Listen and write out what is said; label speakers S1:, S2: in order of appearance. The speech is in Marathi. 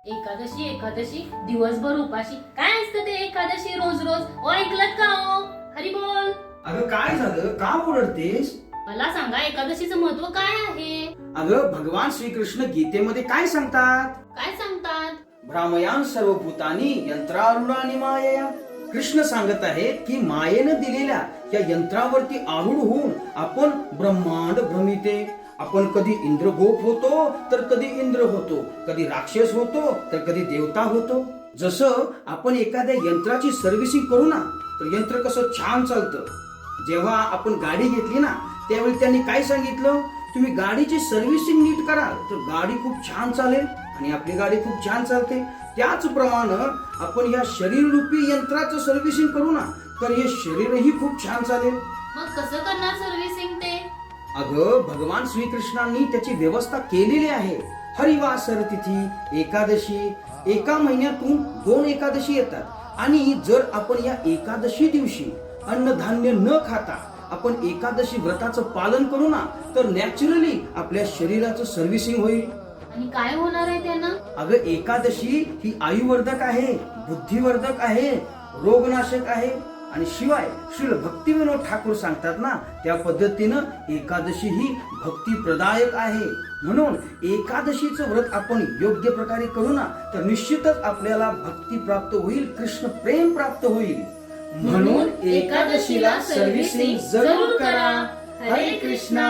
S1: एकादशी एकादशी दिवसभर उपाशी काय असतं ते एकादशी रोज रोज ऐकलत का हो? हरी बोल.
S2: अगं काय झालं, का ओरडतेस?
S1: मला सांगा एकादशीचं महत्व काय आहे?
S2: अगं भगवान श्रीकृष्ण गीतेमध्ये काय सांगतात?
S1: काय सांगतात?
S2: भ्रामयान सर्वभूतानी यंत्रारूढानी मायया. कृष्ण सांगत आहेत की मायेनं दिलेल्या या यंत्रावरती आरूढ होऊन आपण ब्रह्मांड भ्रमिते. आपण कधी इंद्रगोप होतो तर कधी इंद्र होतो, कधी राक्षस होतो तर कधी देवता होतो. जसं आपण एखाद्या यंत्राची सर्व्हिसिंग करू ना तर यंत्र कसं छान चालतं. जेव्हा आपण गाडी घेतली ना त्यावेळी त्यांनी काय सांगितलं, तुम्ही गाडीची सर्व्हिसिंग नीट करा तर गाडी खूप छान चालेल आणि आपली गाडी खूप छान चालते. त्याचप्रमाणे आपण या शरीररूपी यंत्राचं सर्व्हिसिंग करू ना तर हे शरीरही खूप छान चालेल.
S1: मग कसं करणार सर्व्हिसिंग ते?
S2: अगं भगवान श्रीकृष्णांनी त्याची व्यवस्था केलेली आहे. हरिवासर तिथी एकादशी, एका महिन्यातून 2 एकादशी येतात आणि जर आपण या एकादशी दिवशी अन्नधान्य न खाता आपण एकादशी व्रताचं पालन करू ना तर नॅचरली आपल्या शरीराचं सर्व्हिसिंग होईल.
S1: आणि काय होणार आहे त्यांना?
S2: अगं एकादशी ही आयुवर्धक आहे, बुद्धिवर्धक आहे, रोगनाशक आहे आणि शिवाय श्री भक्तिविनोद ठाकूर सांगतात ना त्या पद्धतीनं एकादशी ही भक्तिप्रदायक आहे. म्हणून एकादशीचं व्रत आपण योग्य प्रकारे करू ना तर निश्चितच आपल्याला भक्ती प्राप्त होईल, कृष्ण प्रेम प्राप्त होईल. म्हणून एकादशीला सर्व्हिसिंग जरूर करा. हरे कृष्णा.